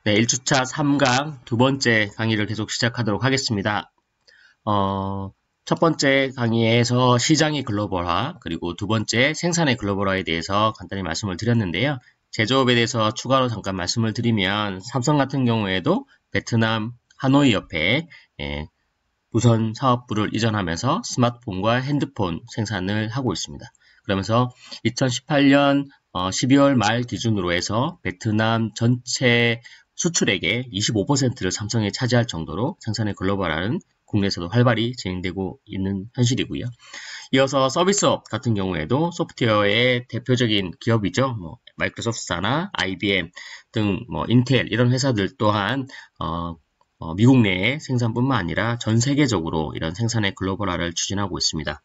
네, 1주차 3강 두 번째 강의를 계속 시작하도록 하겠습니다. 첫 번째 강의에서 시장의 글로벌화, 그리고 두 번째 생산의 글로벌화에 대해서 간단히 말씀을 드렸는데요. 제조업에 대해서 추가로 잠깐 말씀을 드리면 삼성 같은 경우에도 베트남 하노이 옆에 무선 사업부를 이전하면서 스마트폰과 핸드폰 생산을 하고 있습니다. 그러면서 2018년 12월 말 기준으로 해서 베트남 전체 수출액의 25%를 삼성이 차지할 정도로 생산의 글로벌화는 국내에서도 활발히 진행되고 있는 현실이고요. 이어서 서비스업 같은 경우에도 소프트웨어의 대표적인 기업이죠. 마이크로소프트사나 IBM 등 인텔 이런 회사들 또한 미국 내의 생산뿐만 아니라 전 세계적으로 이런 생산의 글로벌화를 추진하고 있습니다.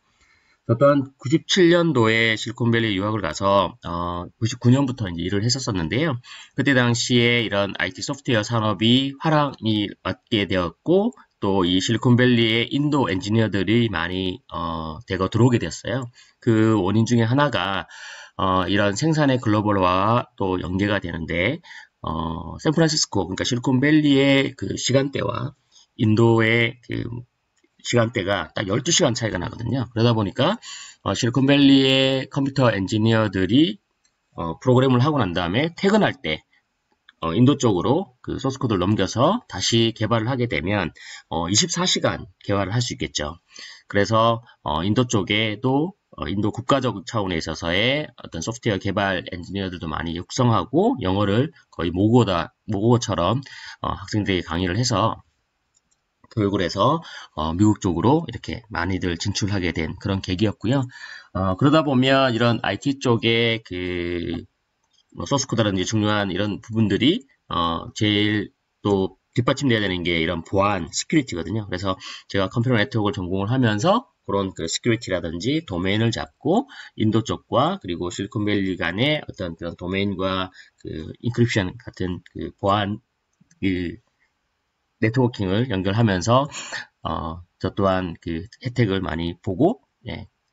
또한 97년도에 실리콘밸리 유학을 가서 99년부터 이제 일을 했었는데요. 그때 당시에 이런 IT 소프트웨어 산업이 화랑이 맞게 되었고 또 이 실리콘밸리의 인도 엔지니어들이 많이 대거 들어오게 되었어요. 그 원인 중에 하나가 이런 생산의 글로벌화와 또 연계가 되는데 샌프란시스코 그러니까 실리콘밸리의 그 시간대와 인도의 그 시간대가 딱 12시간 차이가 나거든요. 그러다 보니까 실리콘밸리의 컴퓨터 엔지니어들이 프로그램을 하고 난 다음에 퇴근할 때 인도 쪽으로 그 소스 코드를 넘겨서 다시 개발을 하게 되면 24시간 개발을 할 수 있겠죠. 그래서 인도 쪽에도 인도 국가적 차원에 있어서의 어떤 소프트웨어 개발 엔지니어들도 많이 육성하고 영어를 거의 모국어처럼 학생들에게 강의를 해서 교육을 해서 미국 쪽으로 이렇게 많이들 진출하게 된 그런 계기였고요. 그러다 보면 이런 IT 쪽에 그 소스코드라든지 중요한 이런 부분들이 제일 또 뒷받침돼야 되는 게 이런 보안, 시큐리티거든요. 그래서 제가 컴퓨터 네트워크를 전공을 하면서 그런 그 시큐리티라든지 도메인을 잡고 인도 쪽과 그리고 실리콘밸리 간의 어떤 그런 도메인과 그 인크립션 같은 그 보안 그 네트워킹을 연결하면서 저 또한 그 혜택을 많이 보고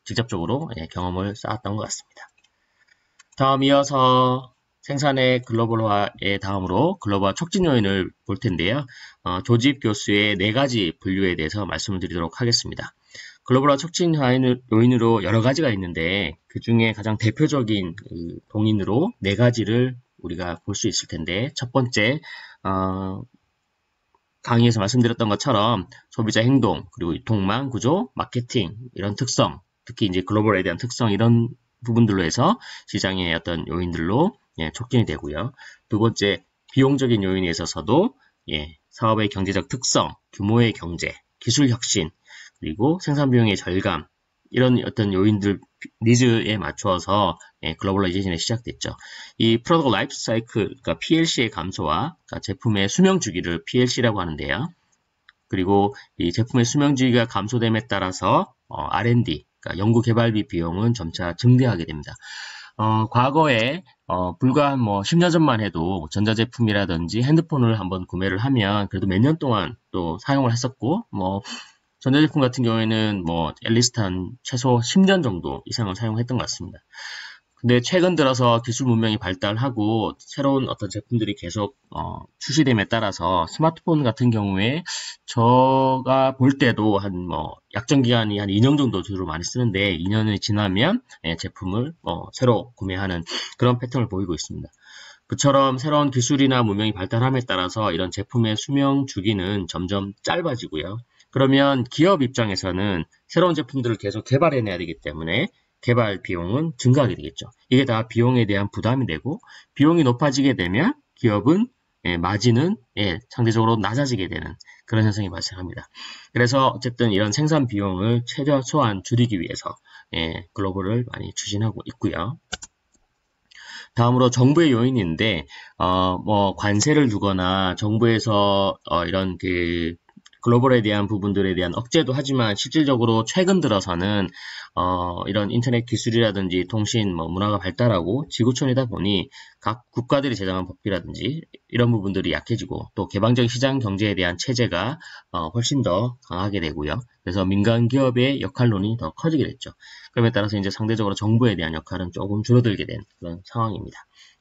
직접적으로 경험을 쌓았던 것 같습니다. 다음 이어서 생산의 글로벌화의 다음으로 글로벌 촉진 요인을 볼 텐데요. 조집 교수의 4가지 분류에 대해서 말씀을 드리도록 하겠습니다. 글로벌화 촉진 요인으로 여러 가지가 있는데 그 중에 가장 대표적인 동인으로 4가지를 우리가 볼 수 있을 텐데 첫 번째 강의에서 말씀드렸던 것처럼 소비자 행동, 그리고 유통망 구조, 마케팅 이런 특성, 특히 이제 글로벌에 대한 특성 이런 부분들로 해서 시장의 어떤 요인들로 촉진이 되고요. 두 번째 비용적인 요인에 있어서도 사업의 경제적 특성, 규모의 경제, 기술 혁신, 그리고 생산 비용의 절감 이런 어떤 요인들 니즈에 맞추어서 글로벌라이제이션이 시작됐죠. 이 프로덕트 라이프 사이클, 그러니까 PLC의 감소와 그러니까 제품의 수명 주기를 PLC라고 하는데요. 그리고 이 제품의 수명 주기가 감소됨에 따라서 R&D, 그러니까 연구 개발비 비용은 점차 증대하게 됩니다. 과거에 불과 한 10년 전만 해도 전자제품이라든지 핸드폰을 한번 구매를 하면 그래도 몇 년 동안 또 사용을 했었고 전자제품 같은 경우에는 앨리스트 한 최소 10년 정도 이상을 사용했던 것 같습니다. 근데 최근 들어서 기술 문명이 발달하고 새로운 어떤 제품들이 계속 출시됨에 따라서 스마트폰 같은 경우에 제가 볼 때도 한 약정 기간이 한 2년 정도 주로 많이 쓰는데 2년이 지나면 제품을 새로 구매하는 그런 패턴을 보이고 있습니다. 그처럼 새로운 기술이나 문명이 발달함에 따라서 이런 제품의 수명 주기는 점점 짧아지고요. 그러면 기업 입장에서는 새로운 제품들을 계속 개발해내야 되기 때문에 개발 비용은 증가하게 되겠죠. 이게 다 비용에 대한 부담이 되고 비용이 높아지게 되면 기업은 마진은 상대적으로 낮아지게 되는 그런 현상이 발생합니다. 그래서 어쨌든 이런 생산 비용을 최소한 줄이기 위해서 글로벌을 많이 추진하고 있고요. 다음으로 정부의 요인인데 관세를 두거나 정부에서 이런 그 글로벌에 대한 부분들에 대한 억제도 하지만 실질적으로 최근 들어서는 이런 인터넷 기술이라든지 통신 문화가 발달하고 지구촌이다 보니 각 국가들이 제정한 법이라든지 이런 부분들이 약해지고 또 개방적 시장 경제에 대한 체제가 훨씬 더 강하게 되고요. 그래서 민간 기업의 역할론이 더 커지게 됐죠. 그럼에 따라서 이제 상대적으로 정부에 대한 역할은 조금 줄어들게 된 그런 상황입니다.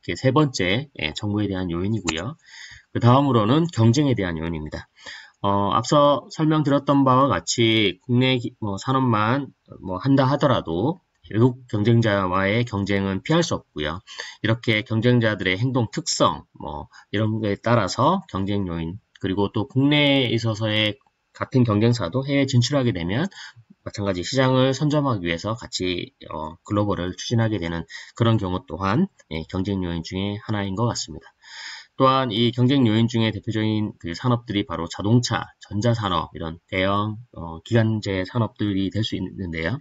이렇게 세 번째 정보에 대한 요인이고요. 그 다음으로는 경쟁에 대한 요인입니다. 앞서 설명드렸던 바와 같이 국내 산업만 한다 하더라도 외국 경쟁자와의 경쟁은 피할 수 없고요. 이렇게 경쟁자들의 행동 특성, 이런 거에 따라서 경쟁 요인, 그리고 또 국내에 있어서의 같은 경쟁사도 해외 진출하게 되면 마찬가지 시장을 선점하기 위해서 같이 글로벌을 추진하게 되는 그런 경우 또한 경쟁 요인 중에 하나인 것 같습니다. 또한 이 경쟁 요인 중에 대표적인 그 산업들이 바로 자동차, 전자산업, 이런 대형 기간제 산업들이 될 수 있는데요.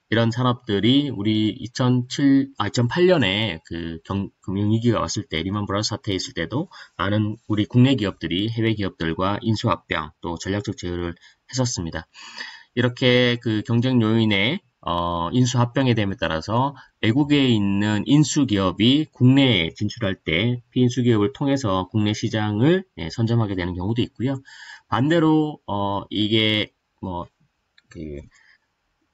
이런 산업들이 우리 2008년에 그 금융위기가 왔을 때, 리먼 브라더스 사태 있을 때도 많은 우리 국내 기업들이 해외 기업들과 인수합병 또 전략적 제휴를 했었습니다. 이렇게 그 경쟁 요인에 인수합병에 됨에 따라서 외국에 있는 인수기업이 국내에 진출할 때 피인수기업을 통해서 국내 시장을 선점하게 되는 경우도 있고요. 반대로 이게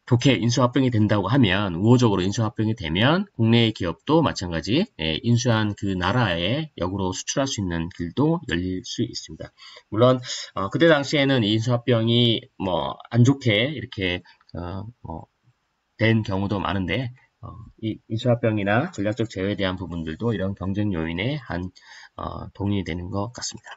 좋게 인수합병이 된다고 하면, 우호적으로 인수합병이 되면 국내의 기업도 마찬가지 인수한 그 나라에 역으로 수출할 수 있는 길도 열릴 수 있습니다. 물론 그때 당시에는 이 인수합병이 안 좋게 이렇게 된 경우도 많은데, 이 인수합병이나 전략적 제휴에 대한 부분들도 이런 경쟁 요인의 한 동인이 되는 것 같습니다.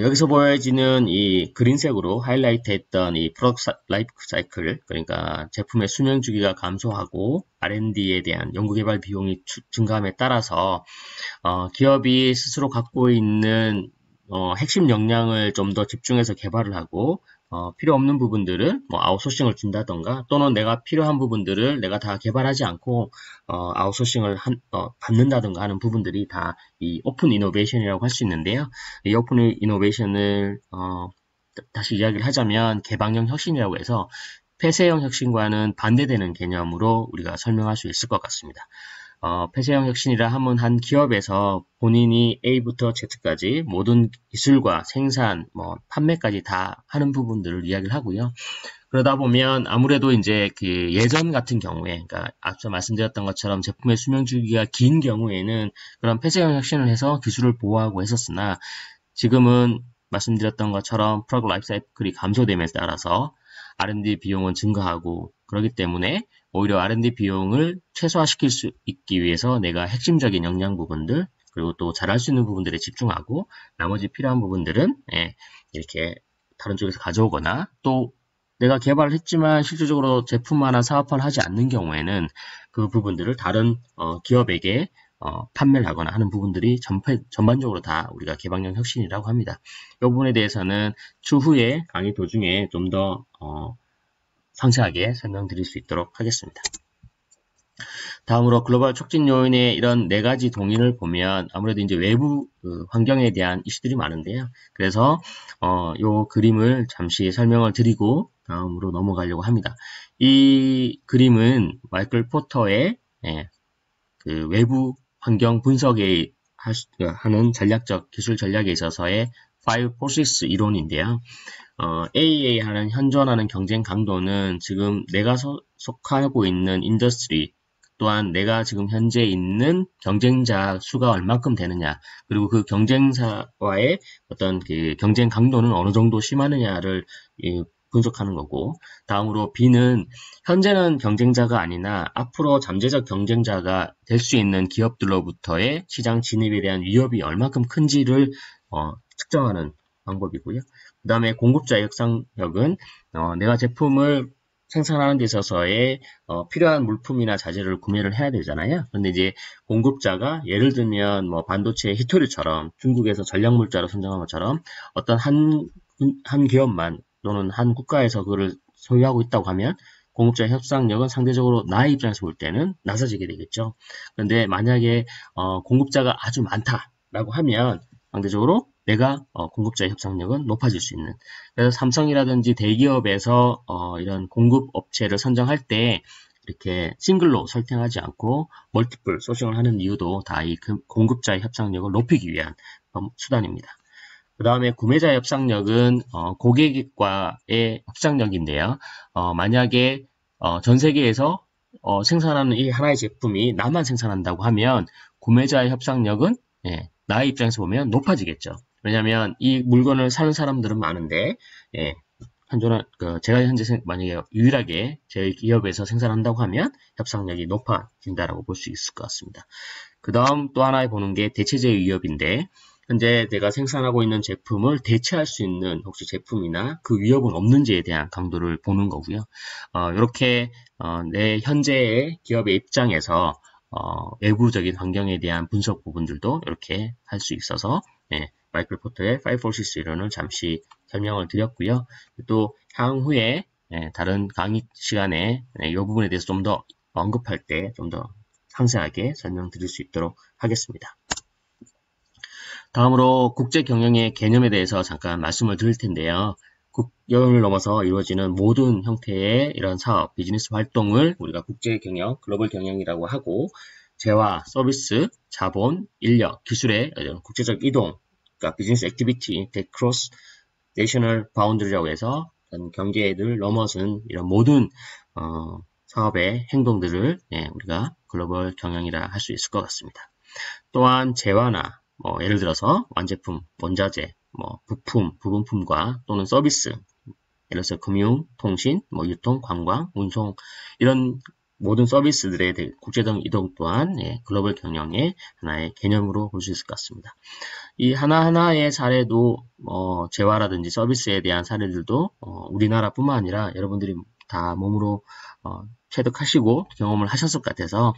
여기서 보여지는 이 그린색으로 하이라이트 했던 이 프로덕트 라이프 사이클, 그러니까 제품의 수명 주기가 감소하고 R&D에 대한 연구개발 비용이 증가함에 따라서 기업이 스스로 갖고 있는 핵심 역량을 좀 더 집중해서 개발을 하고 필요 없는 부분들은 아웃소싱을 준다던가, 또는 내가 필요한 부분들을 내가 다 개발하지 않고 아웃소싱을 받는다던가 하는 부분들이 다 이 오픈 이노베이션이라고 할 수 있는데요. 이 오픈 이노베이션을 다시 이야기를 하자면 개방형 혁신이라고 해서 폐쇄형 혁신과는 반대되는 개념으로 우리가 설명할 수 있을 것 같습니다. 폐쇄형 혁신이라 하면 한 기업에서 본인이 A부터 Z까지 모든 기술과 생산, 판매까지 다 하는 부분들을 이야기를 하고요. 그러다 보면 아무래도 이제 그 예전 같은 경우에, 그러니까 앞서 말씀드렸던 것처럼 제품의 수명 주기가 긴 경우에는 그런 폐쇄형 혁신을 해서 기술을 보호하고 했었으나, 지금은 말씀드렸던 것처럼 프로덕트 라이프 사이클이 감소됨에 따라서 R&D 비용은 증가하고, 그렇기 때문에 오히려 R&D 비용을 최소화시킬 수 있기 위해서 내가 핵심적인 역량 부분들, 그리고 또 잘할 수 있는 부분들에 집중하고, 나머지 필요한 부분들은 이렇게 다른 쪽에서 가져오거나, 또 내가 개발을 했지만 실질적으로 제품화나 사업화를 하지 않는 경우에는 그 부분들을 다른 기업에게 판매를 하거나 하는 부분들이 전반적으로 다 우리가 개방형 혁신이라고 합니다. 이 부분에 대해서는 추후에 강의 도중에 좀 더 상세하게 설명드릴 수 있도록 하겠습니다. 다음으로 글로벌 촉진 요인의 이런 네 가지 동인을 보면 아무래도 이제 외부 환경에 대한 이슈들이 많은데요. 그래서 요 그림을 잠시 설명을 드리고 다음으로 넘어가려고 합니다. 이 그림은 마이클 포터의 그 외부 환경 분석에 하는 전략적 기술 전략에 있어서의 5 forces 이론인데요. AA 하는 현존하는 경쟁 강도는 지금 내가 속하고 있는 인더스트리, 또한 내가 지금 현재 있는 경쟁자 수가 얼마큼 되느냐, 그리고 그 경쟁사와의 어떤 그 경쟁 강도는 어느 정도 심하느냐를 분석하는 거고, 다음으로 B는 현재는 경쟁자가 아니나 앞으로 잠재적 경쟁자가 될 수 있는 기업들로부터의 시장 진입에 대한 위협이 얼마큼 큰지를 측정하는 방법이고요. 그 다음에 공급자의 협상력은 내가 제품을 생산하는 데 있어서의 필요한 물품이나 자재를 구매를 해야 되잖아요. 그런데 이제 공급자가 예를 들면 반도체 히토리처럼 중국에서 전략물자로 선정한 것처럼 어떤 한 기업만 또는 한 국가에서 그걸 소유하고 있다고 하면 공급자의 협상력은 상대적으로 나의 입장에서 볼 때는 낮아지게 되겠죠. 그런데 만약에 공급자가 아주 많다라고 하면 상대적으로 내가 공급자의 협상력은 높아질 수 있는, 그래서 삼성이라든지 대기업에서 이런 공급 업체를 선정할 때 이렇게 싱글로 설정하지 않고 멀티플 소싱을 하는 이유도 다 이 공급자의 협상력을 높이기 위한 수단입니다. 그 다음에 구매자의 협상력은 고객과의 협상력인데요. 만약에 전 세계에서 생산하는 이 하나의 제품이 나만 생산한다고 하면 구매자의 협상력은 나의 입장에서 보면 높아지겠죠. 왜냐하면 이 물건을 사는 사람들은 많은데 제가 현재 만약에 유일하게 제 기업에서 생산한다고 하면 협상력이 높아진다라고 볼 수 있을 것 같습니다. 그 다음 또 하나 보는 게 대체제의 위협인데, 현재 내가 생산하고 있는 제품을 대체할 수 있는 혹시 제품이나 그 위협은 없는지에 대한 강도를 보는 거고요. 이렇게 내 현재의 기업의 입장에서 외부적인 환경에 대한 분석 부분들도 이렇게 할 수 있어서 마이클 포터의 5, 4, 6 이론을 잠시 설명을 드렸고요. 또 향후에 다른 강의 시간에 이 부분에 대해서 좀 더 언급할 때 좀 더 상세하게 설명드릴 수 있도록 하겠습니다. 다음으로 국제 경영의 개념에 대해서 잠깐 말씀을 드릴 텐데요. 국경을 넘어서 이루어지는 모든 형태의 이런 사업, 비즈니스 활동을 우리가 국제 경영, 글로벌 경영이라고 하고, 재화, 서비스, 자본, 인력, 기술의 국제적 이동, 그러니까 비즈니스 액티비티, 크로스 내셔널 바운드리라고 해서 경계를 넘어선 이런 모든 사업의 행동들을 우리가 글로벌 경영이라 할 수 있을 것 같습니다. 또한 재화나 예를 들어서 완제품, 원자재, 부품, 부분품과 또는 서비스, 예를 들어서 금융, 통신, 유통, 관광, 운송 이런 모든 서비스들의 국제적 이동 또한 글로벌 경영의 하나의 개념으로 볼 수 있을 것 같습니다. 이 하나하나의 사례도 재화라든지 서비스에 대한 사례들도 우리나라뿐만 아니라 여러분들이 다 몸으로 체득하시고 경험을 하셨을 것 같아서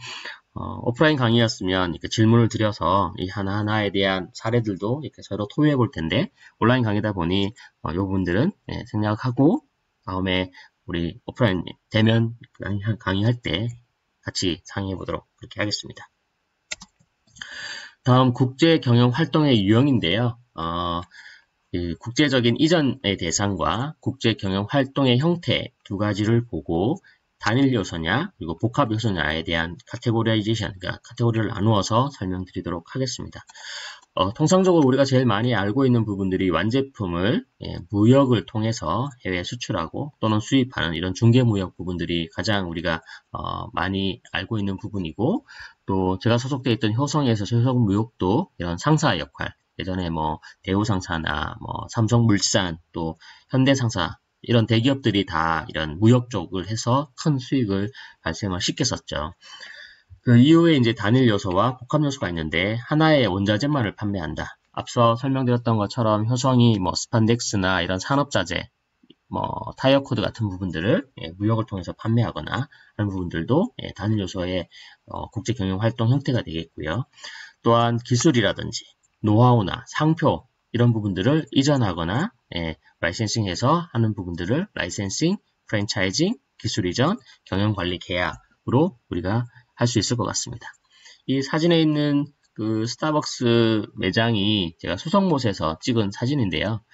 오프라인 강의였으면 이렇게 질문을 드려서 이 하나하나에 대한 사례들도 이렇게 서로 토의해 볼 텐데, 온라인 강의다 보니 이 부분들은 생략하고 다음에 우리 오프라인 대면 강의할 때 같이 상의해 보도록 그렇게 하겠습니다. 다음 국제 경영 활동의 유형인데요. 국제적인 이전의 대상과 국제 경영 활동의 형태 두 가지를 보고 단일 요소냐 그리고 복합 요소냐에 대한 카테고라이제이션, 그러니까 카테고리를 나누어서 설명드리도록 하겠습니다. 통상적으로 우리가 제일 많이 알고 있는 부분들이 완제품을 무역을 통해서 해외에 수출하고 또는 수입하는 이런 중개무역 부분들이 가장 우리가 많이 알고 있는 부분이고, 또 제가 소속되어 있던 효성에서 효성무역도 이런 상사 역할, 예전에 대우상사나 삼성물산 또 현대상사 이런 대기업들이 다 이런 무역 쪽을 해서 큰 수익을 발생을 시켰었죠. 그 이후에 이제 단일 요소와 복합 요소가 있는데, 하나의 원자재만을 판매한다. 앞서 설명드렸던 것처럼 효성이 스판덱스나 이런 산업자재, 타이어 코드 같은 부분들을 무역을 통해서 판매하거나 하는 부분들도 단일 요소의 국제 경영 활동 형태가 되겠고요. 또한 기술이라든지 노하우나 상표 이런 부분들을 이전하거나 라이센싱해서 하는 부분들을 라이센싱, 프랜차이징, 기술 이전, 경영관리 계약으로 우리가 할 수 있을 것 같습니다. 이 사진에 있는 그 스타벅스 매장이 제가 수성못에서 찍은 사진인데요.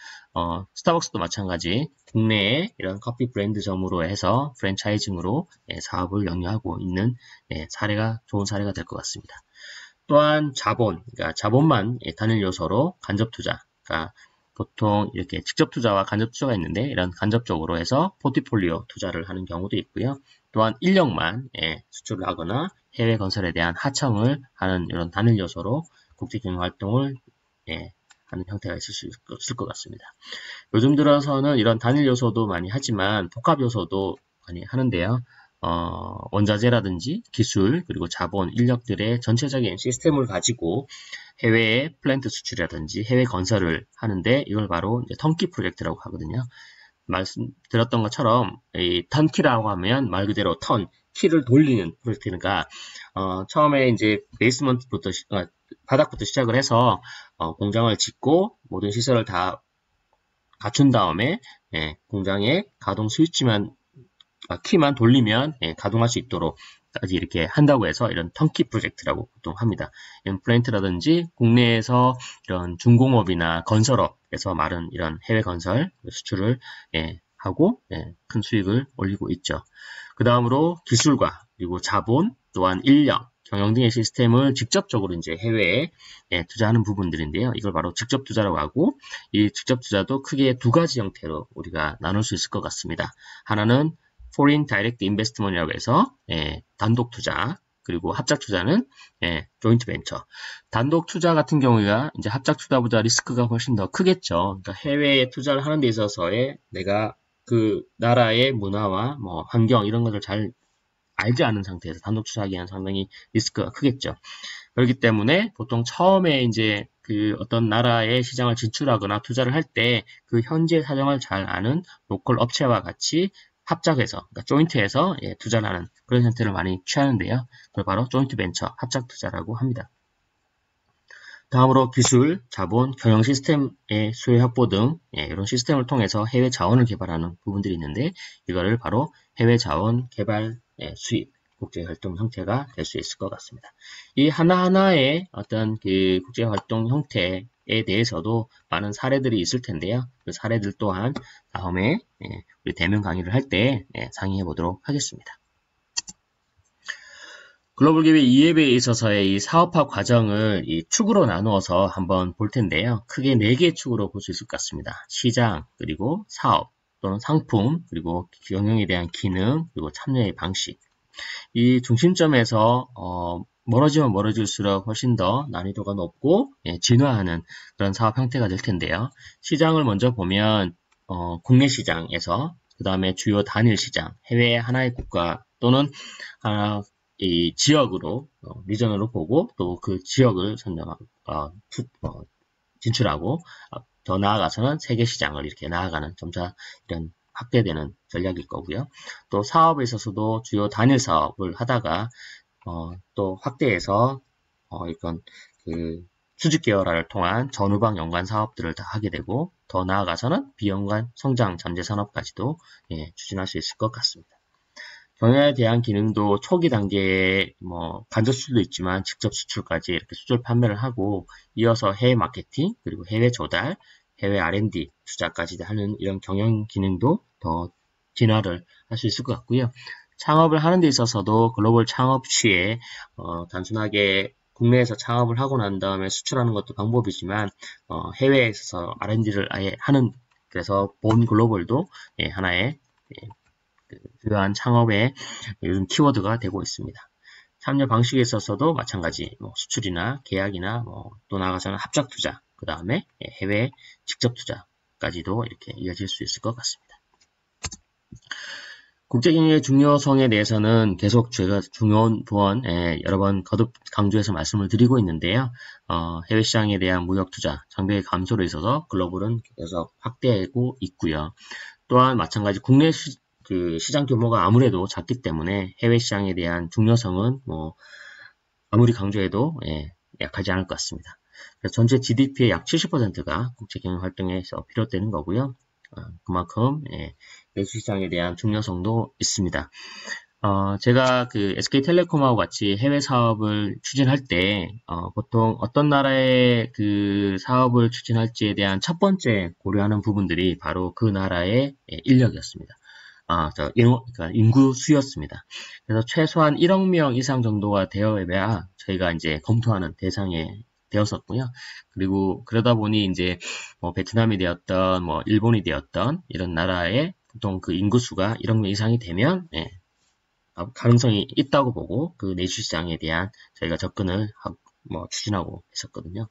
스타벅스도 마찬가지 국내에 이런 커피 브랜드점으로 해서 프랜차이징으로 사업을 영위하고 있는 좋은 사례가 될 것 같습니다. 또한 자본, 그러니까 자본만 단일 요소로 간접 투자, 그러니까 보통 이렇게 직접 투자와 간접 투자가 있는데, 이런 간접적으로 해서 포트폴리오 투자를 하는 경우도 있고요. 또한 인력만 수출을 하거나 해외 건설에 대한 하청을 하는 이런 단일 요소로 국제 경영 활동을 하는 형태가 있을 수 있을 것 같습니다. 요즘 들어서는 이런 단일 요소도 많이 하지만 복합 요소도 많이 하는데요. 원자재라든지 기술 그리고 자본, 인력들의 전체적인 시스템을 가지고 해외에 플랜트 수출이라든지 해외 건설을 하는데, 이걸 바로 이제 턴키 프로젝트라고 하거든요. 말씀드렸던 것처럼 이 턴키라고 하면 말 그대로 키를 돌리는 프로젝트니까 처음에 이제 베이스먼트부터 바닥부터 시작을 해서 공장을 짓고 모든 시설을 다 갖춘 다음에 공장에 가동 스위치만 키만 돌리면 가동할 수 있도록 까지 이렇게 한다고 해서 이런 턴키 프로젝트라고 보통 합니다. 이런 플랜트라든지 국내에서 이런 중공업이나 건설업에서 말은 이런 해외 건설 수출을 하고 큰 수익을 올리고 있죠. 그 다음으로 기술과 그리고 자본 또한 인력, 경영 등의 시스템을 직접적으로 이제 해외에 투자하는 부분들인데요. 이걸 바로 직접 투자라고 하고, 이 직접 투자도 크게 두 가지 형태로 우리가 나눌 수 있을 것 같습니다. 하나는 Foreign Direct Investment이라고 해서 단독 투자, 그리고 합작 투자는 조인트 벤처. 단독 투자 같은 경우가 이제 합작 투자보다 리스크가 훨씬 더 크겠죠. 그러니까 해외에 투자를 하는 데 있어서의 내가 그 나라의 문화와 뭐 환경 이런 것을 잘 알지 않은 상태에서 단독 투자하기에는 상당히 리스크가 크겠죠. 그렇기 때문에 보통 처음에 이제 그 어떤 나라의 시장을 진출하거나 투자를 할 때 그 현지의 사정을 잘 아는 로컬 업체와 같이 합작해서, 그러니까 조인트해서 투자를 하는 그런 형태를 많이 취하는데요. 그걸 바로 조인트 벤처, 합작 투자라고 합니다. 다음으로 기술, 자본, 경영 시스템의 수요 확보 등 이런 시스템을 통해서 해외 자원을 개발하는 부분들이 있는데 이거를 바로 해외 자원 개발 수입, 국제활동 형태가 될 수 있을 것 같습니다. 이 하나하나의 어떤 그 국제활동 형태에 대해서도 많은 사례들이 있을 텐데요. 그 사례들 또한 다음에 우리 대면 강의를 할 때 상의해 보도록 하겠습니다. 글로벌 기업 2앱에 있어서의 이 사업화 과정을 이 축으로 나누어서 한번 볼 텐데요. 크게 4개의 축으로 볼 수 있을 것 같습니다. 시장, 그리고 사업, 또는 상품, 그리고 경영에 대한 기능, 그리고 참여의 방식. 이 중심점에서 멀어지면 멀어질수록 훨씬 더 난이도가 높고 진화하는 그런 사업 형태가 될 텐데요. 시장을 먼저 보면 국내 시장에서 그 다음에 주요 단일 시장, 해외 하나의 국가 또는 이 지역으로 리전으로 보고 또 그 지역을 진출하고 더 나아가서는 세계 시장을 이렇게 나아가는 점차 이런 확대되는 전략일 거고요. 또 사업에 있어서도 주요 단일 사업을 하다가 또 확대해서 이건 그 수직 계열화를 통한 전후방 연관 사업들을 다 하게 되고 더 나아가서는 비연관 성장 잠재 산업까지도 추진할 수 있을 것 같습니다. 경영에 대한 기능도 초기 단계에 간접 수출도 있지만 직접 수출까지 이렇게 수출 판매를 하고 이어서 해외 마케팅 그리고 해외 조달, 해외 R&D 투자까지 하는 이런 경영 기능도 더 진화를 할 수 있을 것 같고요. 창업을 하는 데 있어서도 글로벌 창업 시에 단순하게 국내에서 창업을 하고 난 다음에 수출하는 것도 방법이지만 해외에 있어서 R&D를 아예 하는 그래서 본 글로벌도 하나의 주요한 창업의 요즘 키워드가 되고 있습니다. 참여 방식에 있어서도 마찬가지 수출이나 계약이나 또 나아가서는 합작 투자, 그 다음에 해외 직접 투자까지도 이렇게 이어질 수 있을 것 같습니다. 국제경영의 중요성에 대해서는 계속 제가 중요한 부분 여러 번 거듭 강조해서 말씀을 드리고 있는데요. 해외 시장에 대한 무역 투자, 장벽의 감소로 있어서 글로벌은 계속 확대하고 있고요. 또한 마찬가지 국내 시장 규모가 아무래도 작기 때문에 해외 시장에 대한 중요성은 아무리 강조해도 약하지 않을 것 같습니다. 그래서 전체 GDP의 약 70%가 국제경영 활동에서 비롯되는 거고요. 그만큼 내수 시장에 대한 중요성도 있습니다. 제가 그 SK텔레콤하고 같이 해외 사업을 추진할 때 보통 어떤 나라의 그 사업을 추진할지에 대한 첫 번째 고려하는 부분들이 바로 그 나라의 인력이었습니다. 그러니까 인구 수였습니다. 그래서 최소한 1억 명 이상 정도가 되어야 저희가 이제 검토하는 대상에 되었었고요. 그리고 그러다 보니 이제 베트남이 되었던 일본이 되었던 이런 나라의 보통 그 인구수가 1억 명 이상이 되면 가능성이 있다고 보고 그 내수 시장에 대한 저희가 접근을 추진하고 있었거든요.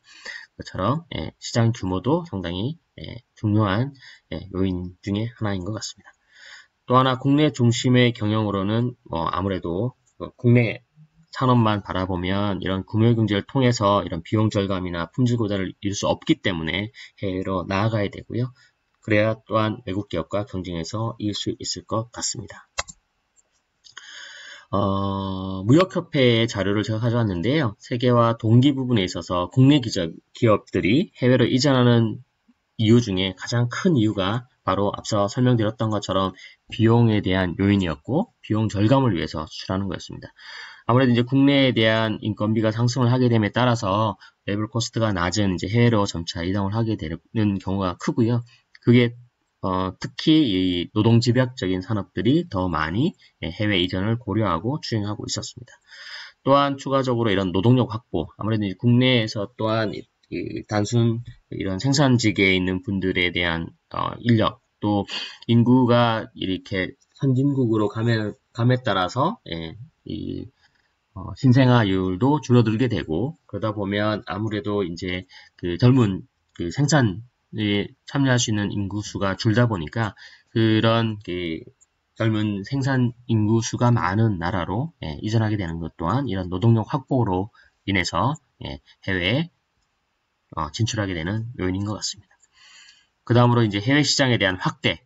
그처럼 시장 규모도 상당히 중요한 요인 중에 하나인 것 같습니다. 또 하나 국내 중심의 경영으로는 아무래도 국내 산업만 바라보면 이런 금융경제를 통해서 이런 비용 절감이나 품질 고달을 이룰 수 없기 때문에 해외로 나아가야 되고요. 그래야 또한 외국 기업과 경쟁해서 이길 수 있을 것 같습니다. 무역협회의 자료를 제가 가져왔는데요. 세계화 동기 부분에 있어서 국내 기업들이 해외로 이전하는 이유 중에 가장 큰 이유가 바로 앞서 설명드렸던 것처럼 비용에 대한 요인이었고 비용 절감을 위해서 수출하는 거였습니다. 아무래도 이제 국내에 대한 인건비가 상승을 하게 됨에 따라서 레벨 코스트가 낮은 이제 해외로 점차 이동을 하게 되는 경우가 크고요. 그게 특히 이 노동집약적인 산업들이 더 많이 해외 이전을 고려하고 추진하고 있었습니다. 또한 추가적으로 이런 노동력 확보, 아무래도 이제 국내에서 또한 단순 이런 생산직에 있는 분들에 대한 인력, 또 인구가 이렇게 선진국으로 감에 따라서 이 신생아율도 줄어들게 되고, 그러다 보면 아무래도 이제 그 젊은 그 생산에 참여할 수 있는 인구 수가 줄다 보니까 그런 그 젊은 생산 인구 수가 많은 나라로 이전하게 되는 것 또한 이런 노동력 확보로 인해서 해외에 진출하게 되는 요인인 것 같습니다. 그 다음으로 이제 해외 시장에 대한 확대.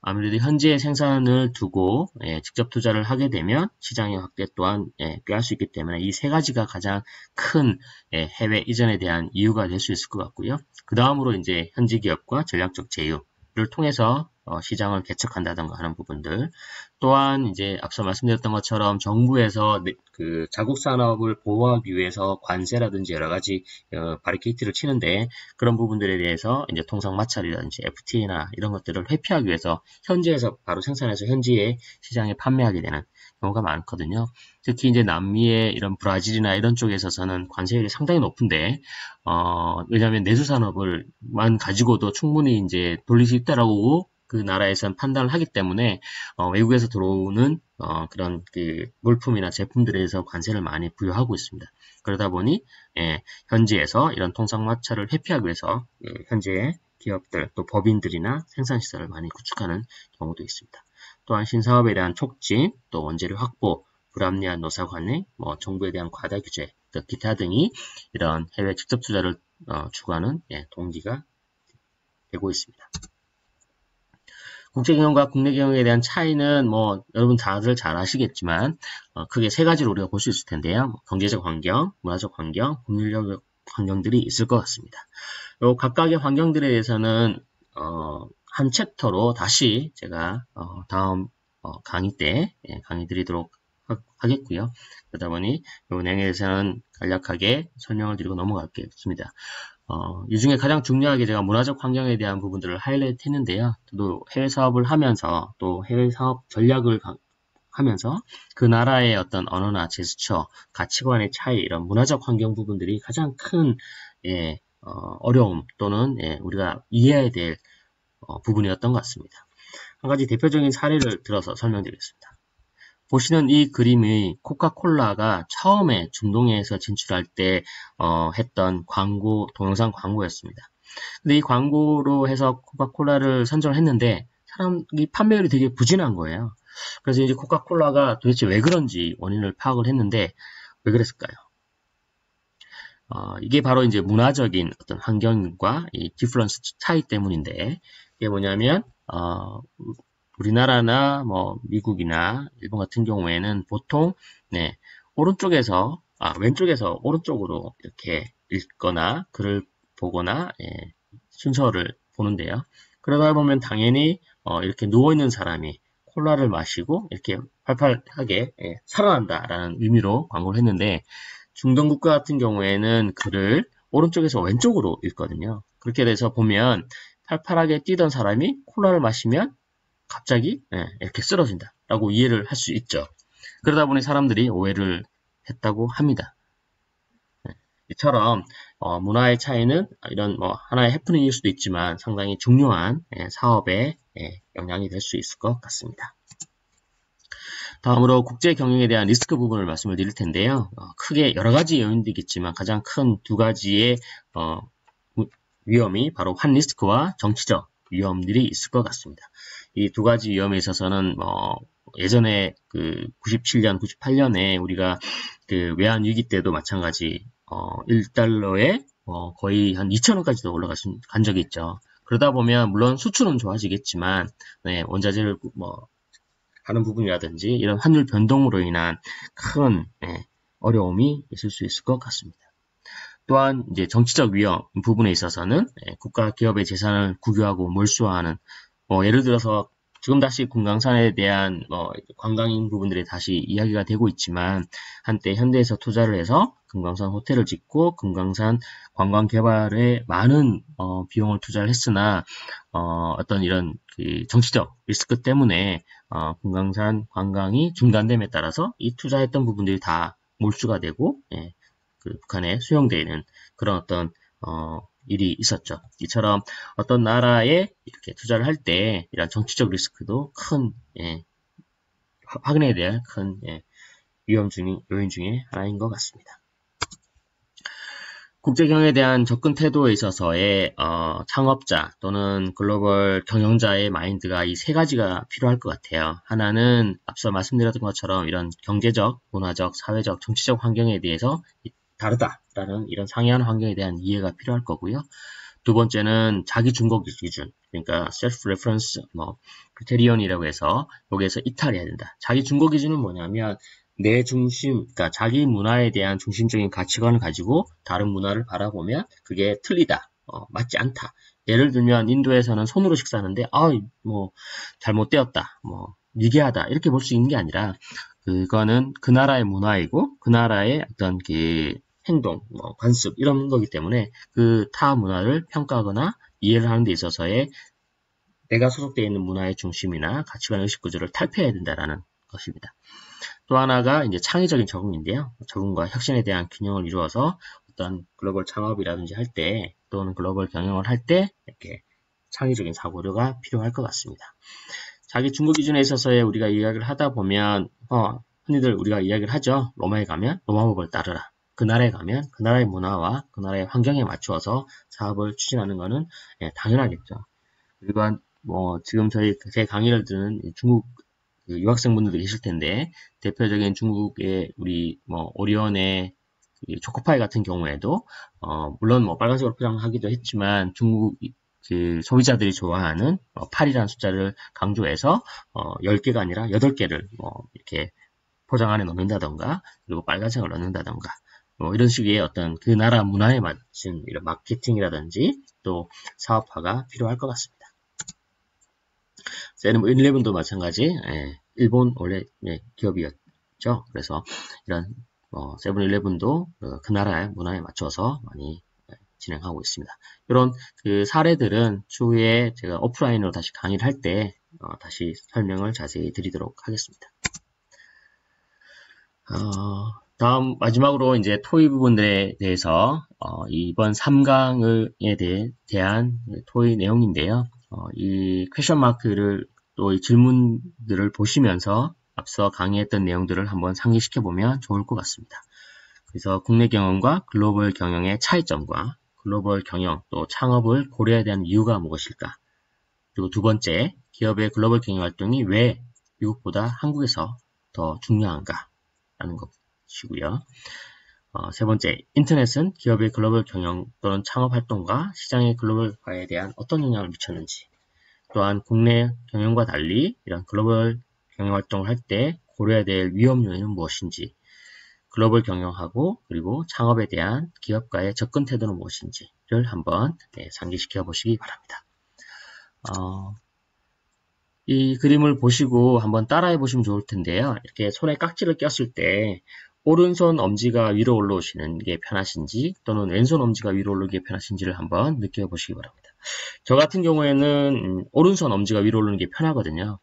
아무래도 현지의 생산을 두고 직접 투자를 하게 되면 시장의 확대 또한 꾀할 수 있기 때문에 이 세 가지가 가장 큰 해외 이전에 대한 이유가 될 수 있을 것 같고요. 그 다음으로 이제 현지 기업과 전략적 제휴를 통해서 시장을 개척한다던가 하는 부분들. 또한 이제 앞서 말씀드렸던 것처럼 정부에서 그 자국 산업을 보호하기 위해서 관세라든지 여러 가지 바리케이트를 치는데 그런 부분들에 대해서 이제 통상 마찰이라든지 FTA나 이런 것들을 회피하기 위해서 현지에서 바로 생산해서 현지의 시장에 판매하게 되는 경우가 많거든요. 특히 이제 남미의 이런 브라질이나 이런 쪽에 있어서는 관세율이 상당히 높은데, 왜냐하면 내수 산업을만 가지고도 충분히 이제 돌릴 수 있다라고 그 나라에서는 판단을 하기 때문에, 외국에서 들어오는, 그런 그 물품이나 제품들에 대해서 관세를 많이 부여하고 있습니다. 그러다 보니, 현지에서 이런 통상 마찰을 회피하기 위해서, 현지의 기업들, 또 법인들이나 생산시설을 많이 구축하는 경우도 있습니다. 또한 신사업에 대한 촉진, 또 원재료 확보, 불합리한 노사 관행, 정부에 대한 과다 규제, 또 기타 등이 이런 해외 직접 투자를 추구하는 동기가 되고 있습니다. 국제 경영과 국내 경영에 대한 차이는 여러분 다들 잘 아시겠지만 크게 세 가지로 우리가 볼 수 있을 텐데요. 경제적 환경, 문화적 환경, 법률적 환경들이 있을 것 같습니다. 요 각각의 환경들에 대해서는 한 챕터로 다시 제가 다음 강의 때 강의 드리도록 하겠고요. 그러다 보니 이 내용에 대해서는 간략하게 설명을 드리고 넘어가겠습니다. 이 중에 가장 중요하게 제가 문화적 환경에 대한 부분들을 하이라이트 했는데요. 저도 해외 사업을 하면서 또 해외 사업 전략을 하면서 그 나라의 어떤 언어나 제스처, 가치관의 차이, 이런 문화적 환경 부분들이 가장 큰 어려움 또는 우리가 이해해야 될 부분이었던 것 같습니다. 한 가지 대표적인 사례를 들어서 설명드리겠습니다. 보시는 이 그림이 코카콜라가 처음에 중동에서 진출할 때 했던 광고, 동영상 광고였습니다. 근데 이 광고로 해서 코카콜라를 선정을 했는데 사람이 판매율이 되게 부진한 거예요. 그래서 이제 코카콜라가 도대체 왜 그런지 원인을 파악을 했는데 왜 그랬을까요? 이게 바로 이제 문화적인 어떤 환경과 이 디퍼런스 차이 때문인데 이게 뭐냐면 우리나라나 미국이나 일본 같은 경우에는 보통 왼쪽에서 오른쪽으로 이렇게 읽거나 글을 보거나 순서를 보는데요. 그러다 보면 당연히 이렇게 누워있는 사람이 콜라를 마시고 이렇게 팔팔하게 살아난다라는 의미로 광고를 했는데 중동 국가 같은 경우에는 글을 오른쪽에서 왼쪽으로 읽거든요. 그렇게 돼서 보면 팔팔하게 뛰던 사람이 콜라를 마시면 갑자기 이렇게 쓰러진다 라고 이해를 할 수 있죠. 그러다 보니 사람들이 오해를 했다고 합니다. 이처럼 문화의 차이는 이런 하나의 해프닝일 수도 있지만 상당히 중요한 사업에 영향이 될 수 있을 것 같습니다. 다음으로 국제 경영에 대한 리스크 부분을 말씀을 드릴 텐데요. 크게 여러 가지 요인들이 있겠지만 가장 큰 두 가지의 위험이 바로 환 리스크와 정치적 위험들이 있을 것 같습니다. 이 두 가지 위험에 있어서는 예전에 그 97년, 98년에 우리가 그 외환 위기 때도 마찬가지 1달러에 거의 한 2,000원까지도 간 적이 있죠. 그러다 보면 물론 수출은 좋아지겠지만 원자재를 하는 부분이라든지 이런 환율 변동으로 인한 큰 어려움이 있을 수 있을 것 같습니다. 또한 이제 정치적 위험 부분에 있어서는 국가 기업의 재산을 국유하고 몰수화하는 예를 들어서 지금 다시 금강산에 대한 관광인 부분들이 다시 이야기가 되고 있지만 한때 현대에서 투자를 해서 금강산 호텔을 짓고 금강산 관광 개발에 많은 비용을 투자를 했으나 어떤 이런 그 정치적 리스크 때문에 금강산 관광이 중단됨에 따라서 이 투자했던 부분들이 다 몰수가 되고 그 북한에 수용되는 그런 어떤 일이 있었죠. 이처럼 어떤 나라에 이렇게 투자를 할 때 이런 정치적 리스크도 큰 확인해야 될 큰 요인 중에 하나인 것 같습니다. 국제경영에 대한 접근 태도에 있어서의 창업자 또는 글로벌 경영자의 마인드가 이 세 가지가 필요할 것 같아요. 하나는 앞서 말씀드렸던 것처럼 이런 경제적, 문화적, 사회적, 정치적 환경에 대해서 다르다라는 이런 상이한 환경에 대한 이해가 필요할 거고요. 두 번째는 자기 중복 기준, 그러니까 self-reference criterion 해서 여기에서 이탈해야 된다. 자기 중복 기준은 뭐냐면 내 중심, 그러니까 자기 문화에 대한 중심적인 가치관을 가지고 다른 문화를 바라보면 그게 틀리다, 맞지 않다. 예를 들면 인도에서는 손으로 식사하는데 잘못되었다, 미개하다 이렇게 볼 수 있는 게 아니라 그거는 그 나라의 문화이고 그 나라의 어떤 그 행동, 관습 이런 거기 때문에 그 타 문화를 평가하거나 이해를 하는 데 있어서의 내가 소속되어 있는 문화의 중심이나 가치관 의식 구조를 탈피해야 된다라는 것입니다. 또 하나가 이제 창의적인 적응인데요. 적응과 혁신에 대한 균형을 이루어서 어떤 글로벌 창업이라든지 할 때 또는 글로벌 경영을 할 때 이렇게 창의적인 사고가 필요할 것 같습니다. 자기 중국 기준에 있어서의 우리가 이야기를 하다 보면 흔히들 우리가 이야기를 하죠. 로마에 가면 로마 법을 따르라. 그 나라에 가면 그 나라의 문화와 그 나라의 환경에 맞추어서 사업을 추진하는 것은 당연하겠죠. 그리고 지금 제 강의를 듣는 중국 유학생분들도 계실 텐데 대표적인 중국의 우리 오리온의 초코파이 같은 경우에도 물론 빨간색으로 포장하기도 했지만 중국 그 소비자들이 좋아하는 8이라는 숫자를 강조해서 10개가 아니라 8개를 이렇게 포장 안에 넣는다던가 그리고 빨간색을 넣는다던가 이런 식의 어떤 그 나라 문화에 맞춘 이런 마케팅이라든지 또 사업화가 필요할 것 같습니다. 세븐일레븐도 마찬가지, 일본 원래 기업이었죠. 그래서 이런 세븐일레븐도 그 나라의 문화에 맞춰서 많이 진행하고 있습니다. 이런 그 사례들은 추후에 제가 오프라인으로 다시 강의를 할 때 다시 설명을 자세히 드리도록 하겠습니다. 다음 마지막으로 이제 토의 부분들에 대해서 이번 3강에 대한 토의 내용인데요. 이 퀘션 마크를 또 이 질문들을 보시면서 앞서 강의했던 내용들을 한번 상기시켜 보면 좋을 것 같습니다. 그래서 국내 경영과 글로벌 경영의 차이점과 글로벌 경영 또 창업을 고려해야 되는 이유가 무엇일까? 그리고 두 번째, 기업의 글로벌 경영 활동이 왜 미국보다 한국에서 더 중요한가? 라는 것이고요. 세 번째, 인터넷은 기업의 글로벌 경영 또는 창업 활동과 시장의 글로벌화에 대한 어떤 영향을 미쳤는지, 또한 국내 경영과 달리 이런 글로벌 경영 활동을 할 때 고려해야 될 위험 요인은 무엇인지, 글로벌 경영하고 그리고 창업에 대한 기업과의 접근 태도는 무엇인지를 한번 상기시켜 보시기 바랍니다. 이 그림을 보시고 한번 따라해 보시면 좋을 텐데요. 이렇게 손에 깍지를 꼈을 때 오른손 엄지가 위로 올라오시는 게 편하신지 또는 왼손 엄지가 위로 올라오는 게 편하신지를 한번 느껴보시기 바랍니다. 저 같은 경우에는 오른손 엄지가 위로 오르는 게 편하거든요.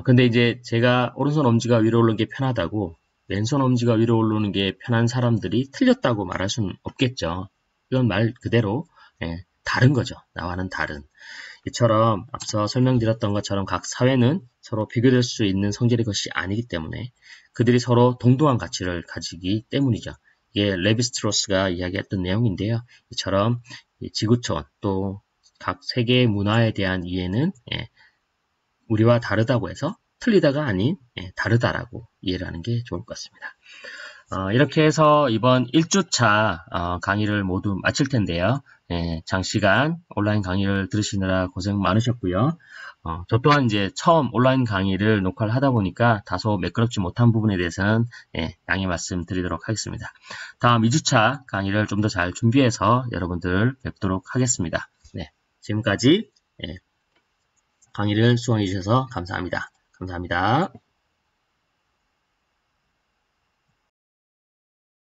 근데 이제 제가 오른손 엄지가 위로 오르는 게 편하다고 왼손 엄지가 위로 오르는 게 편한 사람들이 틀렸다고 말할 수는 없겠죠. 이건 말 그대로 다른 거죠. 나와는 다른. 이처럼 앞서 설명드렸던 것처럼 각 사회는 서로 비교될 수 있는 성질의 것이 아니기 때문에 그들이 서로 동등한 가치를 가지기 때문이죠. 이게 레비스트로스가 이야기했던 내용인데요. 이처럼 지구촌 또 각 세계의 문화에 대한 이해는 우리와 다르다고 해서 틀리다가 아닌 다르다라고 이해를 하는 게 좋을 것 같습니다. 이렇게 해서 이번 1주차 강의를 모두 마칠 텐데요. 장시간 온라인 강의를 들으시느라 고생 많으셨고요. 저 또한 이제 처음 온라인 강의를 녹화를 하다 보니까 다소 매끄럽지 못한 부분에 대해서는 양해 말씀드리도록 하겠습니다. 다음 2주차 강의를 좀 더 잘 준비해서 여러분들 뵙도록 하겠습니다. 지금까지 강의를 수강해 주셔서 감사합니다. 감사합니다.